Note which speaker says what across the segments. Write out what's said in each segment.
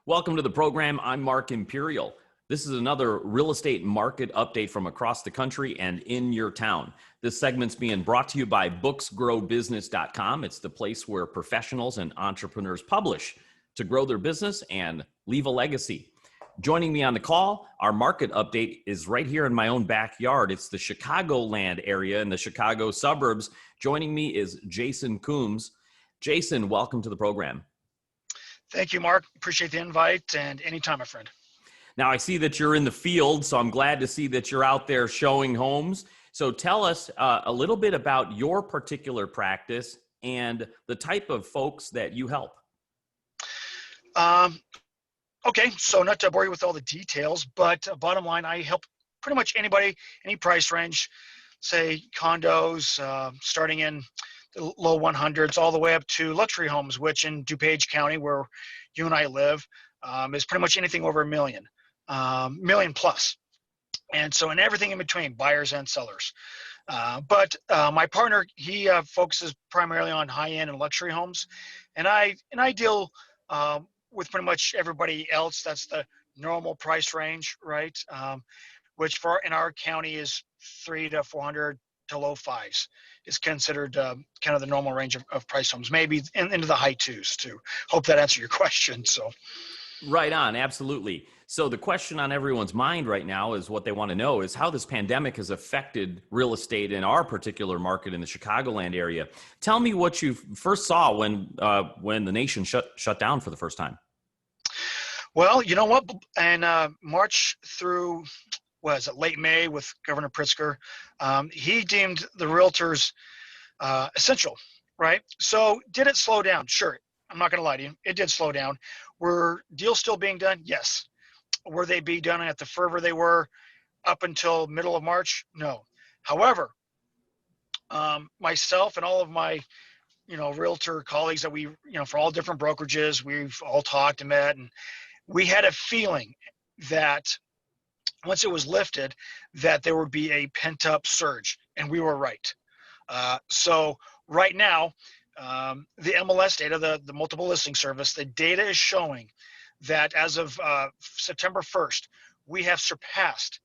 Speaker 1: Welcome to the program. I'm Mark Imperial. This is another real estate market update from across the country and in your town. This segment's being brought to you by booksgrowbusiness.com. It's the place where professionals and entrepreneurs publish to grow their business and leave a legacy. Joining me on the call, our market update is right here in my own backyard. It's the Chicagoland area in the Chicago suburbs. Joining me is Jason Coombs. Jason, welcome to the program.
Speaker 2: Thank you, Mark. Appreciate the invite, and anytime, my friend.
Speaker 1: Now, I see that you're in the field, so I'm glad to see that you're out there showing homes. So tell us a little bit about your particular practice and the type of folks that you help.
Speaker 2: Okay, so not to bore you with all the details, but bottom line, I help pretty much anybody, any price range, say condos, starting in the low 100s all the way up to luxury homes, which in DuPage County, where you and I live, is pretty much anything over $1 million, million plus. And so, and everything in between, buyers and sellers. But my partner, he focuses primarily on high-end and luxury homes, and I deal with pretty much everybody else. That's the normal price range, right? Which in our county is 300 to 400 to low fives is considered kind of the normal range of price homes, maybe into the high twos too. Hope that answered your question. So,
Speaker 1: right on, absolutely. So the question on everyone's mind right now is what they want to know is how this pandemic has affected real estate in our particular market in the Chicagoland area. Tell me what you first saw when the nation shut down for the first time.
Speaker 2: Well, you know what? And March through, was it late May with Governor Pritzker, he deemed the realtors essential, right? So did it slow down? Sure. I'm not going to lie to you. It did slow down. Were deals still being done? Yes. Were they being done at the fervor they were up until middle of March? No. However, myself and all of my, realtor colleagues that we, for all different brokerages, we've all talked and met, and we had a feeling that once it was lifted, that there would be a pent-up surge, and we were right. So right now, the MLS data, the multiple listing service, the data is showing that as of September 1st, we have surpassed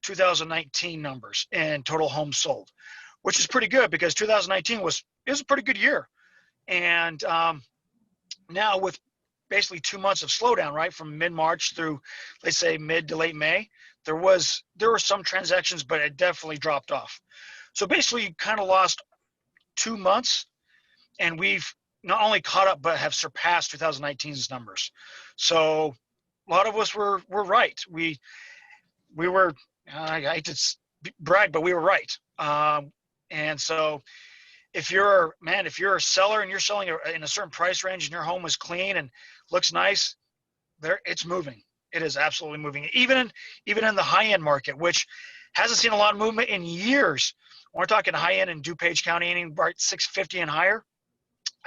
Speaker 2: 2019 numbers in total homes sold, which is pretty good because 2019 was a pretty good year. And now with basically 2 months of slowdown, right, from mid-March through, let's say, mid to late May, there were some transactions, but it definitely dropped off. So basically, you kind of lost 2 months, and we've not only caught up, but have surpassed 2019's numbers. So a lot of us were right. We were, I hate to brag, but we were right. And so if you're a seller and you're selling in a certain price range and your home is clean and looks nice, it's moving. It is absolutely moving. Even in the high-end market, which hasn't seen a lot of movement in years. We're talking high-end in DuPage County, anything about 650 and higher,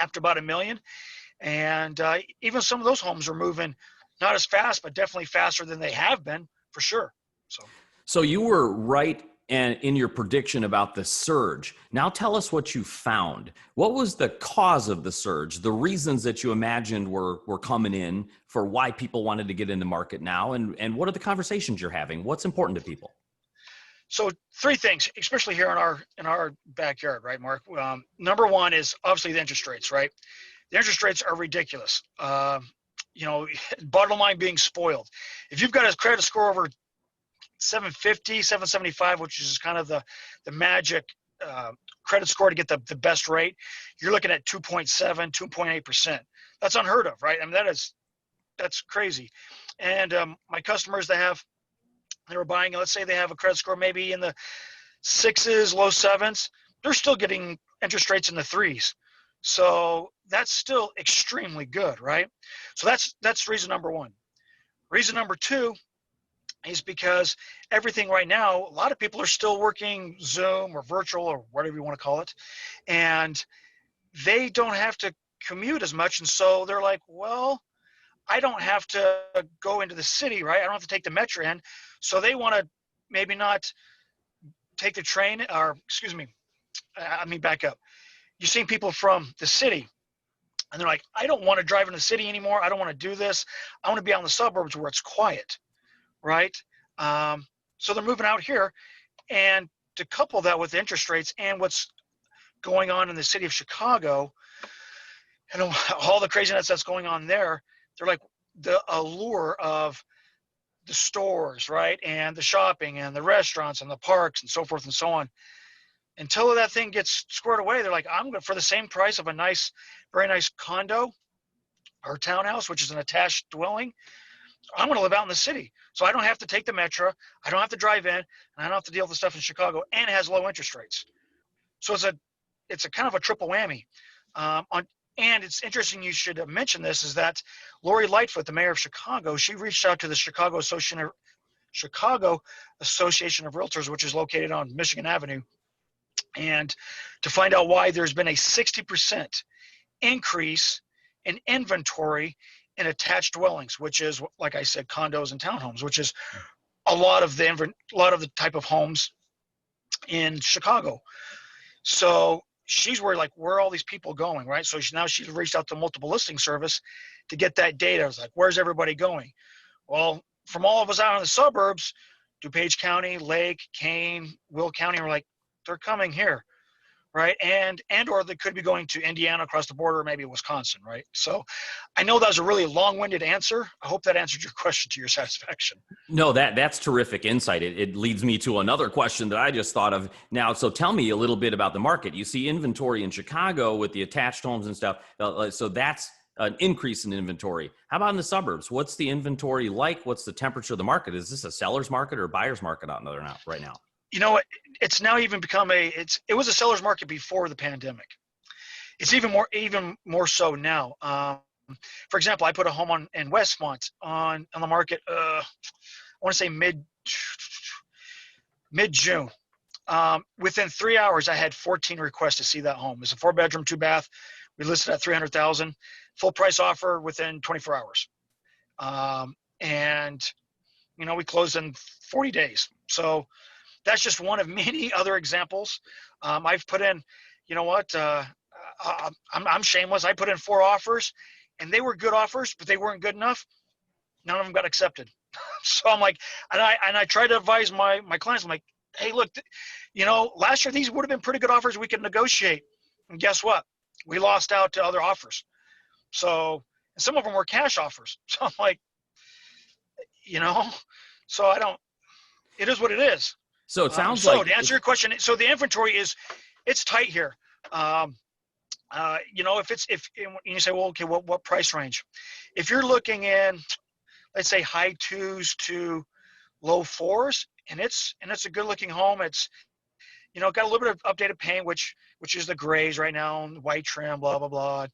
Speaker 2: after about $1 million. And even some of those homes are moving not as fast, but definitely faster than they have been, for sure.
Speaker 1: So you were right in your prediction about the surge. Now tell us what you found. What was the cause of the surge? The reasons that you imagined were coming in for why people wanted to get in the market now, and what are the conversations you're having? What's important to people?
Speaker 2: So 3 things, especially here in our backyard, right, Mark? Number one is obviously the interest rates, right? The interest rates are ridiculous. Bottom line, being spoiled. If you've got a credit score over 750, 775, which is kind of the magic credit score to get the best rate, you're looking at 2.7, 2.8%. That's unheard of, right? I mean, that's crazy. And my customers they were buying, let's say they have a credit score maybe in the 6s, low 7s, they're still getting interest rates in the 3s. So that's still extremely good, right? So that's reason number one. Reason number two is because everything right now, a lot of people are still working Zoom or virtual or whatever you want to call it, and they don't have to commute as much. And so they're like, well, I don't have to go into the city, right? I don't have to take the metro in. So they want to maybe not take the train, or excuse me, back up. You're seeing people from the city And they're like, I don't want to drive in the city anymore. I don't want to do this. I want to be out in the suburbs where it's quiet, right? So they're moving out here. And to couple that with interest rates and what's going on in the city of Chicago and all the craziness that's going on there, they're like the allure of the stores, right? And the shopping and the restaurants and the parks and so forth and so on. Until that thing gets squared away, they're like, I'm going for the same price of a nice, very nice condo or townhouse, which is an attached dwelling. I'm going to live out in the city. So I don't have to take the metro. I don't have to drive in, and I don't have to deal with the stuff in Chicago, and it has low interest rates. So it's a kind of a triple whammy. And it's interesting you should mention this, is that Lori Lightfoot, the mayor of Chicago, she reached out to the Chicago Association of Realtors, which is located on Michigan Avenue, and to find out why there's been a 60% increase in inventory in attached dwellings, which is, like I said, condos and townhomes, which is a lot of the type of homes in Chicago. So she's worried, like, where are all these people going, right? So now she's reached out to multiple listing service to get that data. I was like, where's everybody going? Well, from all of us out in the suburbs, DuPage County, Lake, Kane, Will County, we're like, they're coming here, right? And or they could be going to Indiana across the border, or maybe Wisconsin, right? So I know that was a really long-winded answer. I hope that answered your question to your satisfaction.
Speaker 1: No, that's terrific insight. It leads me to another question that I just thought of now. So tell me a little bit about the market. You see inventory in Chicago with the attached homes and stuff. So that's an increase in inventory. How about in the suburbs? What's the inventory like? What's the temperature of the market? Is this a seller's market or a buyer's market out there now, right now?
Speaker 2: You know, it's now even become it was a seller's market before the pandemic. It's even more so now. For example, I put a home in Westmont on the market. I want to say mid-June. Within 3 hours, I had 14 requests to see that home. It's a 4-bedroom, 2-bath. We listed at $300,000. Full price offer within 24 hours. And we closed in 40 days. So that's just one of many other examples. I've put in, I'm shameless. I put in 4 offers, and they were good offers, but they weren't good enough. None of them got accepted. So I'm like, and I try to advise my clients. I'm like, hey, look, last year these would have been pretty good offers. We could negotiate. And guess what? We lost out to other offers. So, and some of them were cash offers. So I'm like, so it is what it is.
Speaker 1: So it sounds
Speaker 2: so to answer your question, so the inventory it's tight here. If you say, well, okay, what price range? If you're looking in, let's say high 2s to low 4s, and it's a good looking home. It's, got a little bit of updated paint, which is the grays right now, white trim, blah, blah, blah.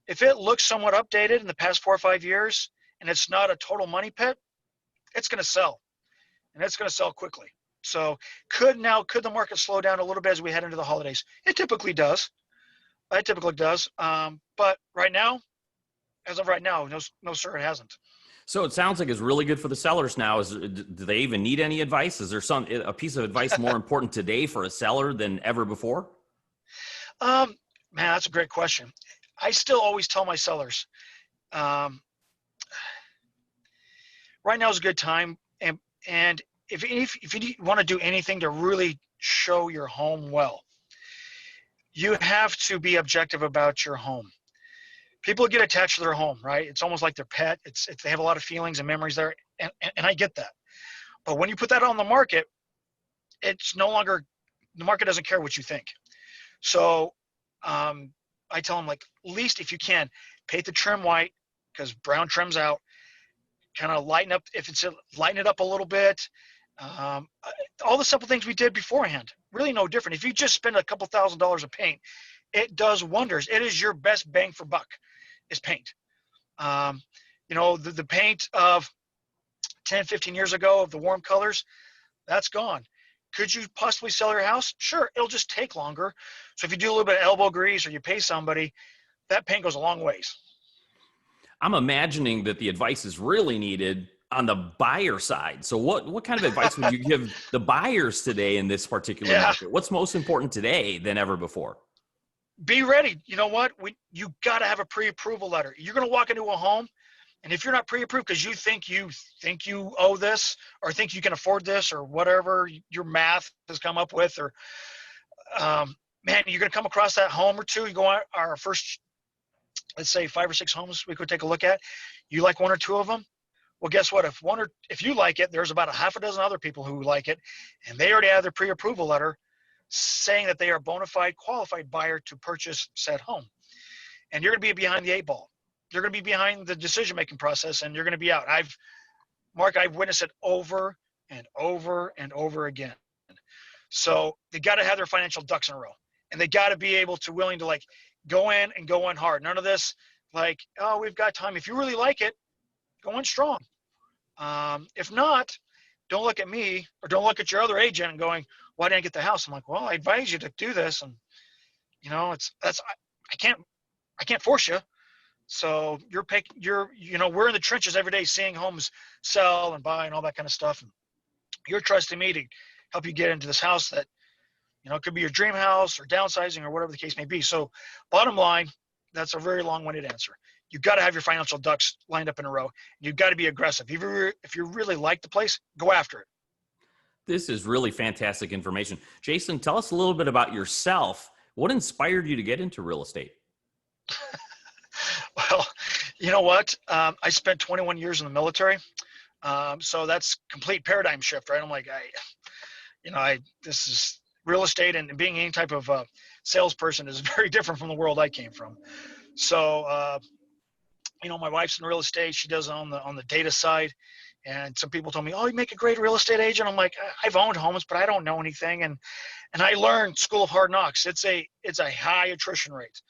Speaker 2: If it looks somewhat updated in the past 4 or 5 years, and it's not a total money pit, it's going to sell, and it's going to sell quickly. So could the market slow down a little bit as we head into the holidays? It typically does. But right now, as of right now, no, sir, it hasn't.
Speaker 1: So it sounds like it's really good for the sellers now. Do they even need any advice? Is there a piece of advice more important today for a seller than ever before?
Speaker 2: Man, that's a great question. I still always tell my sellers, right now is a good time. And if you want to do anything to really show your home well, you have to be objective about your home. People get attached to their home, right? It's almost like their pet. They have a lot of feelings and memories there, and I get that. But when you put that on the market, it's no longer, the market doesn't care what you think. So I tell them, like, at least if you can, paint the trim white, because brown trims out. Kind of lighten it up a little bit. All the simple things we did beforehand, really no different. If you just spend a couple $1,000s of paint, it does wonders. It is your best bang for buck, is paint. The paint of 10, 15 years ago of the warm colors, that's gone. Could you possibly sell your house? Sure, it'll just take longer. So if you do a little bit of elbow grease or you pay somebody, that paint goes a long ways.
Speaker 1: I'm imagining that the advice is really needed on the buyer side. So what kind of advice would you give the buyers today in this particular market? What's most important today than ever before?
Speaker 2: be ready. You know what? You got to have a pre-approval letter. You're going to walk into a home, and if you're not pre-approved because you owe this or think you can afford this or whatever your math has come up with, or man, you're going to come across that home or two. You go on our first, let's say 5 or 6 homes we could take a look at. You like one or two of them. Well, guess what? If you like it, there's about a half a dozen other people who like it, and they already have their pre-approval letter saying that they are a bona fide qualified buyer to purchase said home. And you're going to be behind the 8 ball. You're going to be behind the decision-making process, and you're going to be out. I've witnessed it over and over and over again. So they got to have their financial ducks in a row, and they got to be able to willing to go in and go in hard. None of this oh, we've got time. If you really like it, go in strong. If not, don't look at me or don't look at your other agent and going, why didn't I get the house? I'm like, well, I advise you to do this. And I can't force you. So we're in the trenches every day seeing homes sell and buy and all that kind of stuff. And you're trusting me to help you get into this house that, it could be your dream house or downsizing or whatever the case may be. So bottom line, that's a very long-winded answer. You've got to have your financial ducks lined up in a row. You've got to be aggressive. If you really like the place, go after it.
Speaker 1: This is really fantastic information. Jason, tell us a little bit about yourself. What inspired you to get into real estate?
Speaker 2: Well, you know what? I spent 21 years in the military. So that's complete paradigm shift, right? I'm like, this is real estate, and being any type of salesperson is very different from the world I came from. So, my wife's in real estate. She does it on the data side. And some people told me, oh, you make a great real estate agent. I'm like, I've owned homes, but I don't know anything. And I learned School of Hard Knocks. It's a high attrition rate.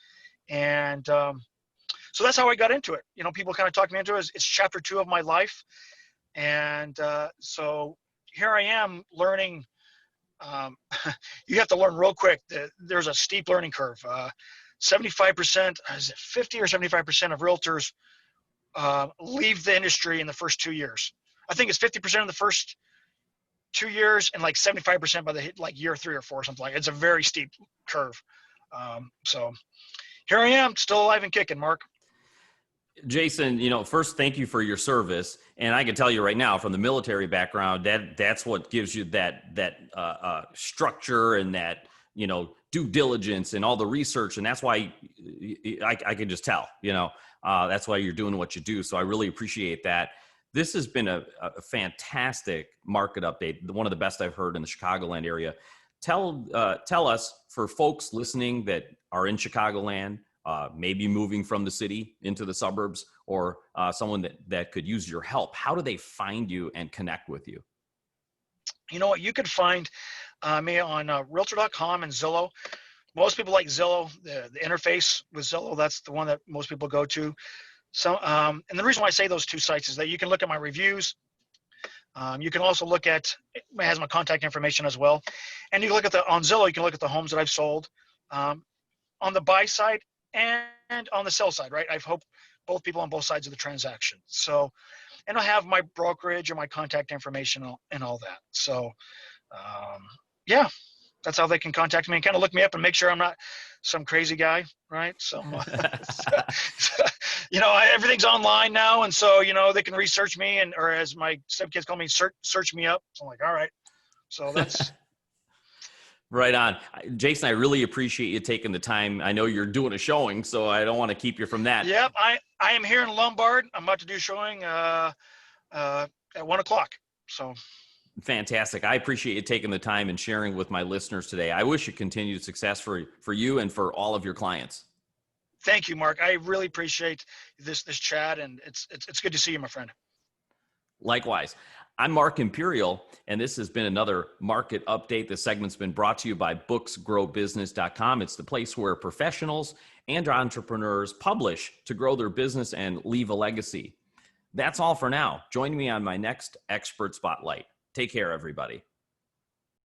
Speaker 2: And so that's how I got into it. People kind of talk me into it. It's chapter 2 of my life. And so here I am learning. You have to learn real quick. There's a steep learning curve. 75%, is it 50 or 75% of realtors leave the industry in the first 2 years. I think it's 50% in the first 2 years and 75% by the year 3 or 4, something like that. It's a very steep curve. So here I am, still alive and kicking, Mark.
Speaker 1: Jason, first, thank you for your service. And I can tell you right now, from the military background, that's what gives you that structure and that, due diligence and all the research. And that's why I can just tell, that's why you're doing what you do. So I really appreciate that. This has been a fantastic market update, one of the best I've heard in the Chicagoland area. Tell us, for folks listening that are in Chicagoland, maybe moving from the city into the suburbs, or someone that could use your help, how do they find you and connect with you?
Speaker 2: You know what? You could find me on Realtor.com and Zillow. Most people like Zillow, the interface with Zillow. That's the one that most people go to. So, and the reason why I say those 2 sites is that you can look at my reviews. You can also look at, it has my contact information as well. And you can look at on Zillow, you can look at the homes that I've sold on the buy side and on the sell side, right? I've helped both people on both sides of the transaction. So, and I have my brokerage and my contact information and all that. So, yeah, that's how they can contact me and kind of look me up and make sure I'm not some crazy guy, right? So, everything's online now. And so, they can research me or as my stepkids call me, search me up. So I'm like, all right. So that's
Speaker 1: right on. Jason, I really appreciate you taking the time. I know you're doing a showing, so I don't want to keep you from that.
Speaker 2: Yep. I am here in Lombard. I'm about to do a showing at 1:00. So
Speaker 1: fantastic. I appreciate you taking the time and sharing with my listeners today. I wish you continued success for you and for all of your clients.
Speaker 2: Thank you, Mark. I really appreciate this chat, and it's good to see you, my friend.
Speaker 1: Likewise. I'm Mark Imperial, and this has been another market update. This segment's been brought to you by booksgrowbusiness.com. It's the place where professionals and entrepreneurs publish to grow their business and leave a legacy. That's all for now. Join me on my next Expert Spotlight. Take care, everybody.